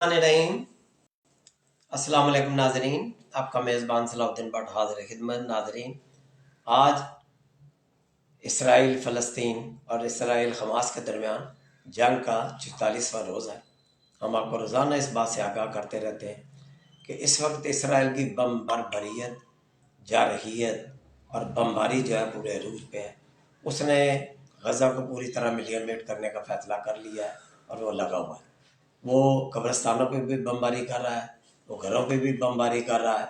रहीम। अस्सलाम वालेकुम नाजरीन, आपका मेज़बान सलाउद्दीन भट्ट हाज़िर खिदमत। नाजरीन, आज इसराइल फ़लस्तीन और इसराइल हमास के दरमियान जंग का 44वां रोज़ है। हम आपको रोज़ाना इस बात से आगाह करते रहते हैं कि इस वक्त इसराइल की बर्बरियत, जारहियत और बमबारी जो है पूरे रूस पे है। उसने गज़ा को पूरी तरह मिलियनेट करने का फ़ैसला कर लिया है और वो लगा हुआ है। वो कब्रिस्तानों पे भी बमबारी कर रहा है, वो घरों पे भी बमबारी कर रहा है,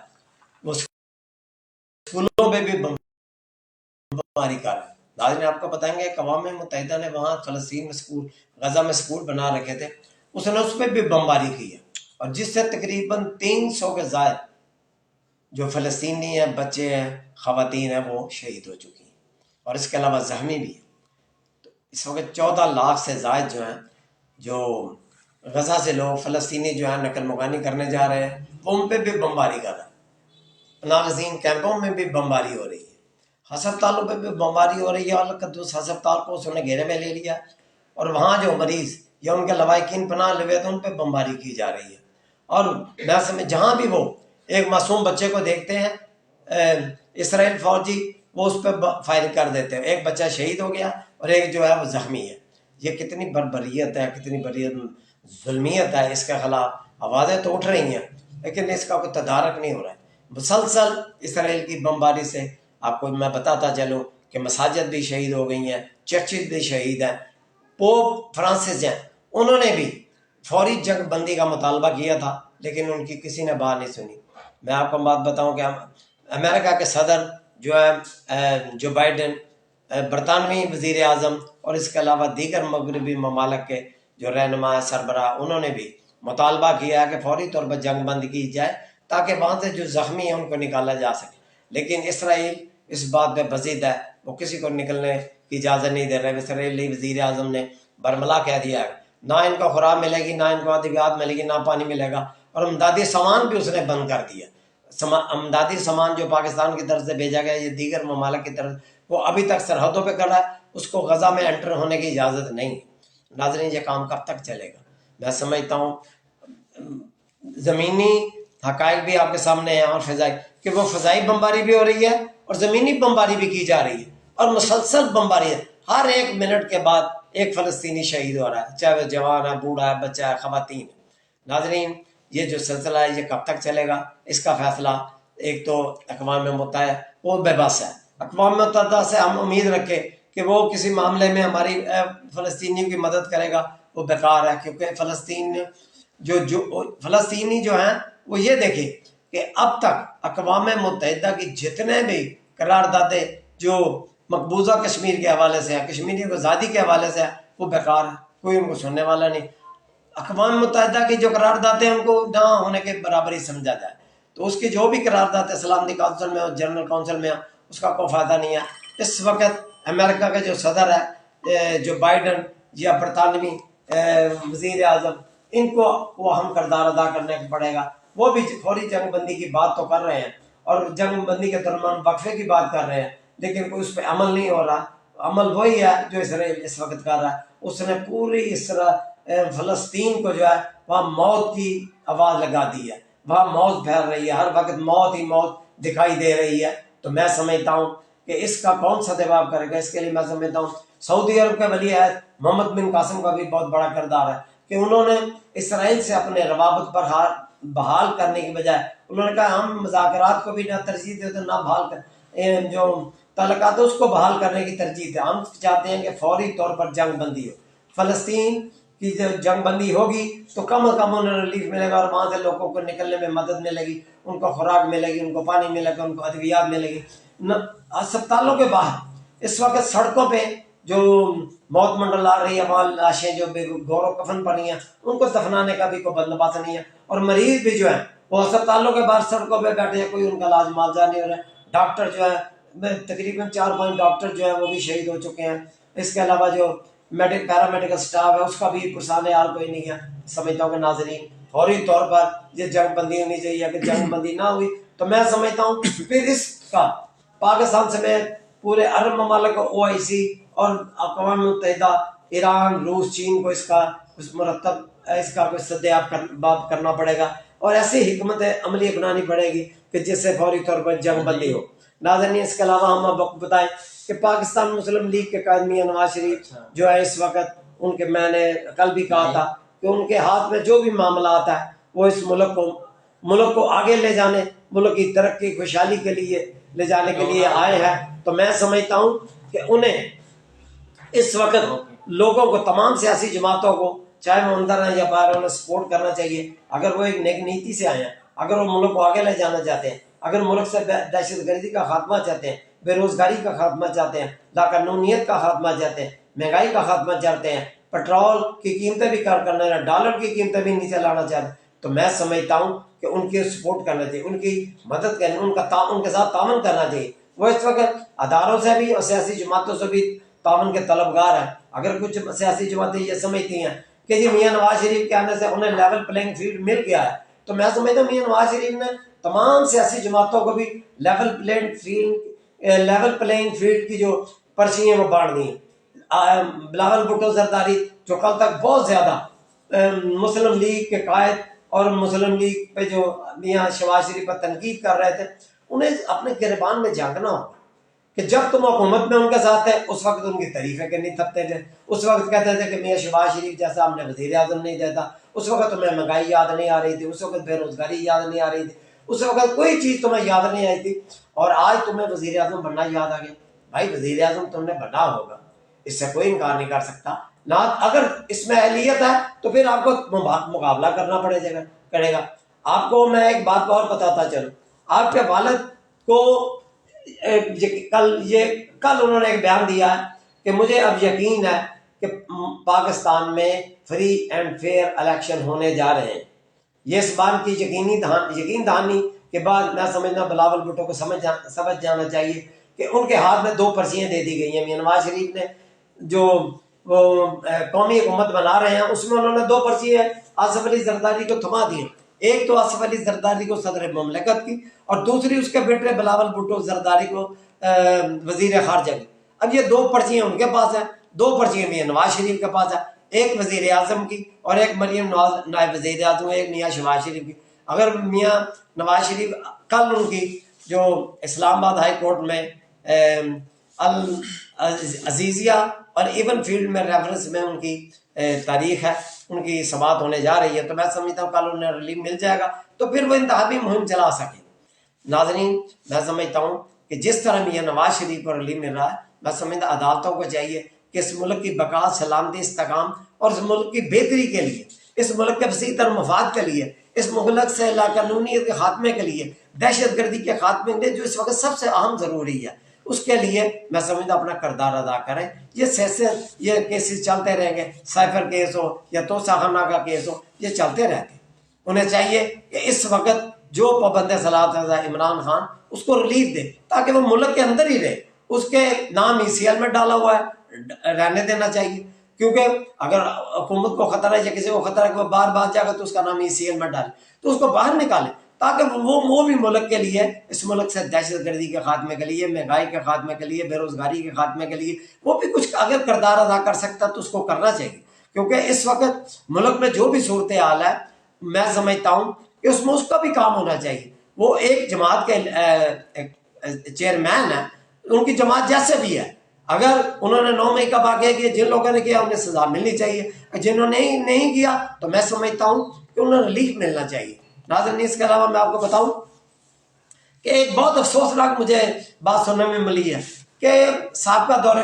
वो स्कूलों पे भी बमबारी कर रहा है। नाज़रीन, आपको बताएंगे अक़वाम मुत्तहिदा ने वहाँ फ़लस्तीन में स्कूल, गज़ा में स्कूल बना रखे थे, उसने उस पर भी बमबारी की है और जिससे तकरीबन 300 के ज़ायद जो फ़लस्तीनी हैं, बच्चे हैं, ख़वातीन हैं, वो शहीद हो चुकी हैं और इसके अलावा ज़ख्मी भी हैं। तो इस वक्त 14 लाख से ज़ायद जो हैं, जो गज़ा से लोग फ़लस्तीनी जो है नकल मुकानी करने जा रहे हैं, वो उन पर भी बमबारी कर रहा है। नाज़रीन, कैंपों में भी बमबारी हो रही है, हस्पतालों पे भी बमबारी हो रही है। अलकदुस हस्पताल को उसने घेरे में ले लिया और वहाँ जो मरीज़ या उनके लवाकिन पनाह लेवे तो उन पर बमबारी की जा रही है। और वैसे में जहाँ भी वो एक मासूम बच्चे को देखते हैं, इसराइल फौजी वो उस पर फायर कर देते हैं। एक बच्चा शहीद हो गया और एक जो है वो ज़ख्मी है। ये कितनी बर्बरियत है, कितनी बरियत जुल्मियत है। इसके खिलाफ आवाज़ें तो उठ रही हैं, लेकिन इसका कोई तदारक नहीं हो रहा है। मुसलसल इसराइल की बमबारी से आपको मैं बताता चलूँ कि मसाजिद भी शहीद हो गई हैं, चर्चिज भी शहीद हैं। पोप फ्रांसिस हैं, उन्होंने भी फौरी जंग बंदी का मुतालबा किया था, लेकिन उनकी किसी ने बात नहीं सुनी। मैं आपको बात बताऊं कि अमेरिका के सदर जो है जो बाइडन, बरतानवी वज़ीर आज़म और इसके अलावा दीगर मगरबी ममालिक के जो रहनुमा सरबराह, उन्होंने भी मुतालबा किया है कि फौरी तौर पर जंग बंद की जाए ताकि वहाँ से जो ज़ख्मी हैं उनको निकाला जा सके। लेकिन इसराइल इस बात पर बज़िद है, वो किसी को निकलने की इजाज़त नहीं दे रहे। इसराइली वज़ीर आज़म ने बरमला कह दिया है, ना इनको खुराक मिलेगी, ना इनको अद्वियात मिलेगी, ना पानी मिलेगा। और अमदादी सामान भी उसने बंद कर दिया। अमदादी सामान जो पाकिस्तान की तरफ से भेजा गया, ये दीगर ममालिक की तरफ, वो अभी तक सरहदों पे खड़ा है, उसको गज़ा में एंटर होने की इजाज़त नहीं। नाज़रीन, ये काम कब तक चलेगा? मैं समझता हूँ ज़मीनी हक़ाइक़ भी आपके सामने हैं और फ़ज़ाई, कि वो फ़ज़ाई बमबारी भी हो रही है और ज़मीनी बमबारी भी की जा रही है और मुसलसल बमबारी है। हर 1 मिनट के बाद एक फ़लस्तीनी शहीद हो रहा है, चाहे वह जवान है, बूढ़ा है, बच्चा है, ख़वातीन है। नाज़रीन, ये जो सिलसिला है ये कब तक चलेगा? इसका फ़ैसला एक तो अक़वाम मुत्तहिदा वो बेबस है। अक़वाम मुत्तहिदा से हम उम्मीद रखें कि वो किसी मामले में हमारी फ़लस्तीनियों की मदद करेगा, वो बेकार है। क्योंकि फ़लस्तीन फ़लस्तीनी जो हैं वो ये देखें कि अब तक अक़वाम मुत्तहिदा की जितने भी करारदादें जो मकबूजा कश्मीर के हवाले से है, कश्मीरियों को आज़ादी के हवाले से है, वो बेकार है, कोई उनको सुनने वाला नहीं। अक़वाम मुत्तहिदा की जो करारदादें उनको ना होने के बराबर ही समझा जाए, तो उसकी जो भी करारदादें सलामती काउंसिल में और जनरल काउंसिल में उसका कोई फ़ायदा नहीं है। इस वक्त अमेरिका के जो सदर है जो बाइडन या बरतानवी वज़ीर आज़म, इनको वो अहम किरदार अदा करने को पड़ेगा। वो भी फौरी जंग बंदी की बात तो कर रहे हैं और जंग बंदी के दरमियान वक्फे की बात कर रहे हैं, लेकिन कोई उस पर अमल नहीं हो रहा। अमल वही है जो इसराइल इस वक्त कर रहा है। उसने पूरी फ़लस्तीन को जो है वहाँ मौत की आवाज़ लगा दी है, वहाँ मौत फैल रही है, हर वक्त मौत ही मौत दिखाई दे रही है। तो मैं समझता हूँ कि इसका कौन सा जवाब करेगा? इसके लिए मैं समझता हूँ सऊदी अरब के वली अहद मोहम्मद बिन कासिम का भी बहुत बड़ा किरदार है कि उन्होंने इसराइल से अपने रवाबत पर बहाल करने की बजाय उन्होंने कहा हम मुज़ाकरात को भी ना तरजीह देते, ना बहाल कर जो तलक़ात उसको बहाल करने की तरजीह थे। हम चाहते हैं कि फौरी तौर पर जंग बंदी हो। फ़लस्तीन की जब जंग बंदी होगी तो कम से कम उन्हें रिलीफ मिलेगा और वहाँ से लोगों को निकलने में मदद मिलेगी, उनको खुराक मिलेगी, उनको पानी मिलेगा, उनको अद्वियात मिलेगी। अस्पतालों के बाहर इस वक्त सड़कों पे जो मौत मंडला रही है, वहाँ लाशें जो गौरव कफन पड़ी हैं, उनको दफनाने का भी कोई बंदोबस्त नहीं है। और मरीज भी जो है वो अस्पतालों के बाहर सड़कों पे बैठे हैं, कोई उनका इलाज मुआवजा नहीं हो रहा है। डॉक्टर जो है तकरीबन 4-5 डॉक्टर जो है वो भी शहीद हो चुके हैं। इसके अलावा जो पैरामेडिकल स्टाफ है उसका भी पुरसाने हाल कोई नहीं है। समझता हूँ कि नाजरीन फौरी तौर पर ये जंग बंदी होनी चाहिए। अगर जंग बंदी ना हुई तो मैं समझता हूँ फिर इसका पाकिस्तान समेत पूरे अरब ममालिक OIC और अक़वाम मुत्तहिदा, ईरान, रूस, चीन को इसका मुरतब اس کا کوئی سدیاب باب کرنا پڑے گا اور ایسی حکمت عملی اپنانی پڑے گی کہ جس سے فوری طور پر جنگ بندی ہو۔ ناظرین اس کے علاوہ ہم اب بتائیں کہ پاکستان مسلم لیگ کے قائد میاں نواز شریف جو ہے اس وقت ان کے، میں نے کل بھی کہا تھا کہ ان کے ہاتھ میں جو بھی معاملات ہیں وہ اس ملک کو آگے لے جانے، ملک کی ترقی خوشحالی کے لیے لے جانے کے لیے آئے ہیں۔ تو میں سمجھتا ہوں کہ انہیں اس وقت لوگوں کو، تمام سیاسی جماعتوں کو، چاہے وہ اندر ہیں یا باہر، انہیں سپورٹ کرنا چاہیے۔ اگر وہ ایک نیک نیتی سے آئے ہیں، اگر وہ ملک کو آگے لے جانا چاہتے ہیں، اگر ملک سے دہشت گردی کا خاتمہ چاہتے ہیں، بے روزگاری کا خاتمہ چاہتے ہیں، لاقانونیت کا خاتمہ چاہتے ہیں، مہنگائی کا خاتمہ چاہتے ہیں، پیٹرول کی قیمتیں بھی کم کرنا ہے، ڈالر کی قیمتیں بھی نیچے لانا چاہتے ہیں، تو میں سمجھتا ہوں کہ ان کی سپورٹ کرنا چاہیے، ان کی مدد کرنا، ان کے ساتھ تعاون کرنا چاہیے۔ وہ اس وقت اداروں سے بھی اور سیاسی جماعتوں سے بھی تعاون کے طلبگار ہیں۔ اگر کچھ سیاسی جماعتیں یہ سمجھتی ہیں کہ جی میاں نواز شریف کے آنے سے انہیں لیول پلینگ فیلڈ مل گیا ہے، تو میں سمجھتا ہوں میاں نواز شریف نے تمام سیاسی جماعتوں کو بھی لیول پلینگ فیلڈ کی جو پرچیاں وہ بانٹ دی ہیں۔ بلاول بھٹو زرداری جو کل تک بہت زیادہ مسلم لیگ کے قائد اور مسلم لیگ پہ جو میاں شہباز شریف پر تنقید کر رہے تھے، انہیں اپنے گریبان میں جھانکنا ہوگا کہ جب تم حکومت میں ان کے ساتھ تھے اس وقت ان کی تعریفیں کرنی تھپتے تھے، اس وقت کہتے تھے کہ میاں شہباز شریف جیسا ہم نے وزیر اعظم نہیں دیتا، اس وقت تمہیں مہنگائی یاد نہیں آ رہی تھی، اس وقت بے روزگاری یاد نہیں آ رہی تھی، اس وقت کوئی چیز تمہیں یاد نہیں آئی تھی، اور آج تمہیں وزیر اعظم بننا یاد آ گیا۔ بھائی وزیر اعظم تم نے بننا ہوگا، اس سے کوئی انکار نہیں کر سکتا نہ۔ اگر اس میں اہلیت ہے تو پھر آپ کو مقابلہ کرنا پڑے گا۔ آپ کو میں ایک بات اور بتاتا چلوں، آپ کے والد کو کل انہوں نے ایک بیان دیا ہے کہ مجھے اب یقین ہے کہ پاکستان میں فری اینڈ فیئر الیکشن ہونے جا رہے ہیں۔ یہ اس بات کی یقین دہانی کے بعد میں سمجھنا بلاول بھٹو کو سمجھ جانا چاہیے کہ ان کے ہاتھ میں 2 پرچیاں دے دی گئی ہیں۔ میاں نواز شریف نے جو قومی حکومت بنا رہے ہیں اس میں انہوں نے 2 پرچیاں آصف علی زرداری کو تھما دی، ایک تو آصف علی زرداری کو صدر مملکت کی اور دوسری اس کے بیٹے بلاول بھٹو زرداری کو وزیر خارجہ کی۔ اب یہ 2 پرچیاں ان کے پاس ہیں، 2 پرچیاں میاں نواز شریف کے پاس ہیں، ایک وزیر اعظم کی اور ایک مریم نواز نائب وزیر اعظم، ایک میاں شہباز شریف کی۔ اگر میاں نواز شریف کل ان کی جو اسلام آباد ہائی کورٹ میں العزیزیہ اور ایون فیلڈ میں ریفرنس میں ان کی تاریخ ہے، ان کی سماعت ہونے جا رہی ہے، تو میں سمجھتا ہوں کل انہیں ریلیف مل جائے گا تو پھر وہ انتخابی مہم چلا سکیں۔ ناظرین میں سمجھتا ہوں کہ جس طرح میاں نواز شریف کو ریلیف مل رہا ہے، میں سمجھتا عدالتوں کو چاہیے کہ اس ملک کی بقا، سلامتی، استحکام اور اس ملک کی بہتری کے لیے، اس ملک کے وسیع تر مفاد کے لیے، اس ملک سے لاقانونیت کے خاتمے کے لیے، دہشت گردی کے خاتمے کے لیے جو اس وقت سب سے اہم ضروری ہے، اس کے لیے میں سمجھتا اپنا کردار ادا کریں۔ یہ کیسز چلتے رہیں گے، سائفر کیس ہو یا توسا خانہ کا کیس ہو، یہ چلتے رہتے ہیں۔ انہیں چاہیے کہ اس وقت جو پابند صلاحیت عمران خان اس کو ریلیف دے تاکہ وہ ملک کے اندر ہی رہے، اس کے نام ECL میں ڈالا ہوا ہے، رہنے دینا چاہیے، کیونکہ اگر حکومت کو خطرہ ہے یا کسی کو خطرہ ہے کہ وہ باہر بات جائے گا تو اس کا نام ECL میں ڈالے، تو اس کو باہر نکالے تاکہ وہ بھی ملک کے لیے، اس ملک سے دہشت گردی کے خاتمے کے لیے، مہنگائی کے خاتمے کے لیے، بے روزگاری کے خاتمے کے لیے وہ بھی کچھ اگر کردار ادا کر سکتا تو اس کو کرنا چاہیے، کیونکہ اس وقت ملک میں جو بھی صورتحال ہے میں سمجھتا ہوں کہ اس میں اس کا بھی کام ہونا چاہیے۔ وہ ایک جماعت کے چیئرمین ہیں، ان کی جماعت جیسے بھی ہے، اگر انہوں نے 9 مئی کا واقعہ کیا، جن لوگوں نے کیا انہیں سزا ملنی چاہیے، جنہوں نے نہیں کیا تو میں سمجھتا ہوں کہ انہیں ریلیف ملنا چاہیے۔ ناظرین اس کے علاوہ میں آپ کو بتاؤں کہ ایک بہت افسوسناک مجھے بات سننے میں ملی ہے کہ سابقہ دور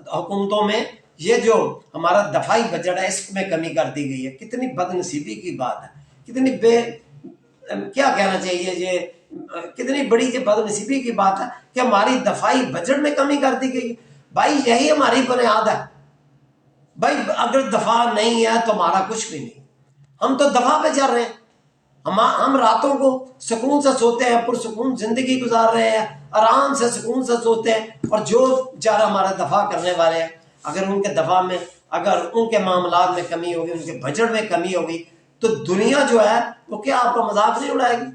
حکومتوں میں یہ جو ہمارا دفاعی بجٹ ہے اس میں کمی کر دی گئی ہے۔ کتنی بد نصیبی کی بات ہے، کتنی کیا کہنا چاہیے، یہ کتنی بڑی یہ بد نصیبی کی بات ہے کہ ہماری دفاعی بجٹ میں کمی کر دی گئی۔ بھائی یہی ہماری بنیاد ہے، بھائی اگر دفاع نہیں ہے تو ہمارا کچھ بھی نہیں، ہم تو دفاع پہ چل رہے ہیں، ہم راتوں کو سکون سے سوتے ہیں، پرسکون زندگی گزار رہے ہیں، آرام سے سکون سے سوتے ہیں، اور جو چارہ ہمارا دفاع کرنے والے ہیں اگر ان کے دفاع میں، اگر ان کے معاملات میں کمی ہوگی، ان کے بجٹ میں کمی ہوگی تو دنیا جو ہے وہ کیا آپ کو مذاق نہیں اڑائے گی؟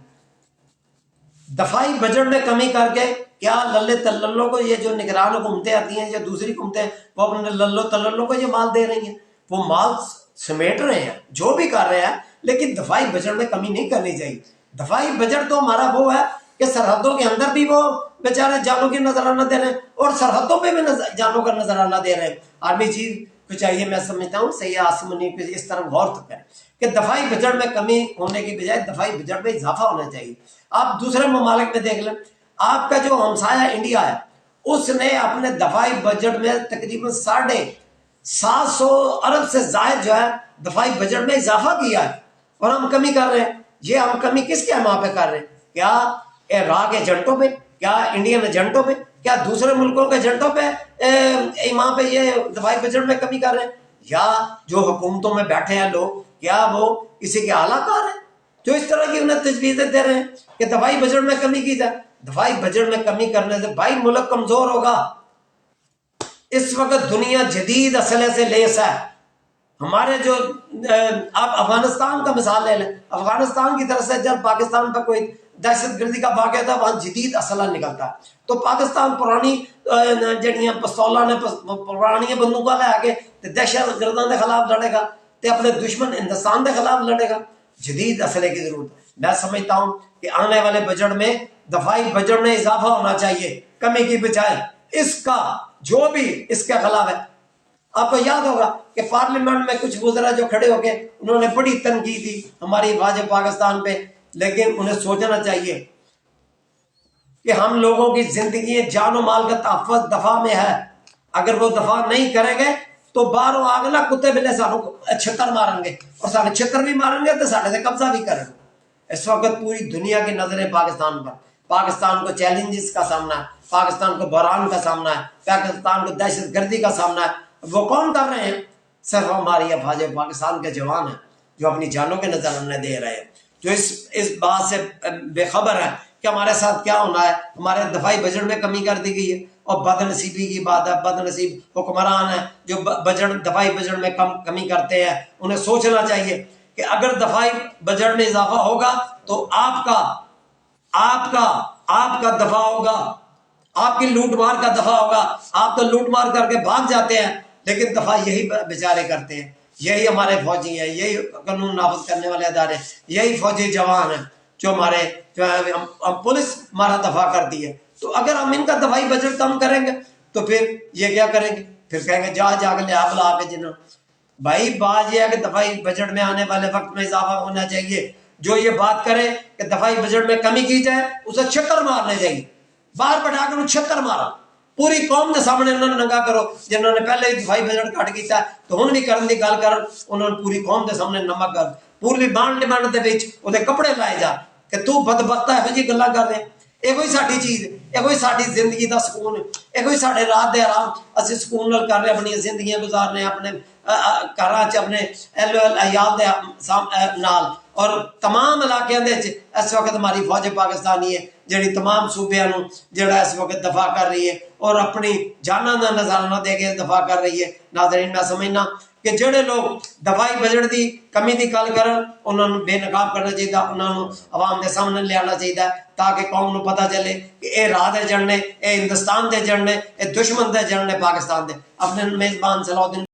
دفاعی بجٹ میں کمی کر کے کیا للے تللوں کو، یہ جو نگران حکومتیں آتی ہیں یا دوسری حکومتیں، وہ اپنے للو تللوں کو یہ مال دے رہی ہیں، وہ مال समेट रहे हैं, जो भी कर रहे हैं, लेकिन दफाई बजट में कमी नहीं करनी चाहिए। दफाई बजट तो हमारा वो है कि सरहदों के अंदर भी वो बेचारे जानों की नजराना दे रहे हैं और सरहदों पे भी जानों का नजराना दे रहे हैं। आर्मी चीफ को चाहिए, मैं समझता हूँ सही आसमानी पे इस तरह गौर तो करें कि दफाई बजट में कमी होने की बजाय दफाई बजट में इजाफा होना चाहिए। आप दूसरे ममालिक में देख लें, आपका जो हमसाया इंडिया है उसने अपने दफाई बजट में तकरीबन 750 अरब से ज्यादा जो है दफाई बजट में इजाफा किया है, और हम कमी कर रहे हैं। ये हम कमी किसके वहां पे कर रहे हैं? क्या इराक एजेंटों पे, क्या इंडियन एजेंटों पे, क्या दूसरे मुल्कों के एजेंटों पे वहां पे ये दफाई बजट में कमी कर रहे हैं? या जो हुकूमतों में बैठे हैं लोग, क्या वो किसी के आलाकार हैं जो इस तरह की उन्हें तजवीजें दे रहे हैं कि दफाई बजट में कमी की जाए? दफाई बजट में कमी करने से भाई मुल्क कमजोर होगा। इस वक्त दुनिया जदीद असले से लेस है। हमारे जो आप अफगानिस्तान का मिसाल ले लें, अफगानिस्तान की तरफ से जब पाकिस्तान पर कोई दहशतगर्दी का वाक़या था, वहां जदीद असला निकलता है, तो पाकिस्तान पुरानी जड़ियां पिस्तौलां ने पुरानी बंदूकां ले आके दहशतगर्दां के खिलाफ लड़ेगा, तो अपने दुश्मन हिंदुस्तान के खिलाफ लड़ेगा। जदीद असले की जरूरत है। मैं समझता हूं कि आने वाले बजट में दफाई बजट में इजाफा होना चाहिए, कमी की बजाय। इसका जो भी इसके खिलाफ है, आपको याद होगा कि पार्लियामेंट में कुछ गुजरा जो खड़े होके उन्होंने बड़ी तनकीद की हमारी हिफाजत पाकिस्तान पे, लेकिन उन्हें सोचना चाहिए कि हम लोगों की जिंदगी जानो माल का तहफ़्फ़ुज़ दफा में है। अगर वो दफा नहीं करेंगे तो बाहरों आग ना कुत्ते बिल्ले सानू छितर मारेंगे, और सारे छितर भी मारेंगे तो साढ़े से कब्जा भी करेंगे। इस वक्त पूरी दुनिया की नजरें पाकिस्तान पर, पाकिस्तान को चैलेंजेस का सामना है, पाकिस्तान को बहरान का सामना है, पाकिस्तान को दहशत गर्दी का सामना है। वो कौन कर रहे हैं? सिर्फ हमारी हिफाजत पाकिस्तान के जवान हैं जो अपनी जानों के नजराने दे रहे हैं, जो इस बात से बेखबर है कि हमारे साथ क्या होना है। हमारे दफाई बजट में कमी कर दी गई है, और बदनसीबी की बात है, बदनसीब हुक्मरान है जो बजट दफाई बजट में कमी करते हैं। उन्हें सोचना चाहिए कि अगर दफाई बजट में इजाफा होगा तो आपका आपका आपका दफा होगा, आपकी लूटमार का दफा होगा। आप तो लूटमार करके भाग जाते हैं, लेकिन दफा यही बेचारे करते हैं। यही हमारे फौजी हैं, यही कानून नाफिज करने वाले अदारे, यही फौजी जवान हैं जो हमारे पुलिस हमारा दफा करती है। तो अगर हम इनका दफाई बजट कम करेंगे तो फिर ये क्या करेंगे? फिर कहेंगे जाके लिया बुला के जिन्होंने। भाई बात यह है कि दफाई बजट में आने वाले वक्त में इजाफा होना चाहिए। जो ये बात करे कि दफाई बजट में कमी की जाए, उसे छक्कर मारने चाहिए, बाहर बैठाकर छक्कर मारा, पूरी कौम के सामने उन्होंने नंगा करो। जिन्होंने पहले ही दफाई बजट घट किया तो हुण भी करने की गल कर, उन्होंने पूरी कौम के सामने नमक कर, पूरी बाण डिमांड के विच उहदे कपड़े लाए जा कि तू बदबख्ता इहो जी गल्लां कर रहे। ਇਹੋ ਹੀ ਸਾਡੀ ਚੀਜ਼, ਇਹੋ ਹੀ ਸਾਡੀ ਜ਼ਿੰਦਗੀ ਦਾ ਸਕੂਨ, ਇਹੋ ਹੀ ਸਾਡੇ ਰਾਤ ਦੇ ਆਰਾਮ। ਅਸੀਂ ਸਕੂਨ ਨਾਲ ਕਰ ਰਹੇ ਆਪਣੀਆਂ ਜ਼ਿੰਦਗੀਆਂ ਗੁਜ਼ਾਰ ਰਹੇ ਆਪਣੇ ਘਰਾਂ 'ਚ ਆਪਣੇ ਅਹਿयाल ਦੇ ਨਾਲ। और तमाम इलाकों इस वक्त हमारी फौज पाकिस्तानी है जी तमाम सूबे जोड़ा इस वक्त दफा कर रही है और अपनी जाना का नजारा दे के दफा कर रही है। नाज़रीन, मैं समझना कि जोड़े लोग दफाई बजट की कमी की गल कर उन्होंने बेनकाब करना चाहिए, उन्होंने आवाम के सामने लिया चाहिए ताकि कौम को पता चले कि ये राह के एजेंट ने, ये हिंदुस्तान के एजेंट ने, ये दुश्मन के एजेंट ने पाकिस्तान के। अपने मेजबान सलाउद्दीन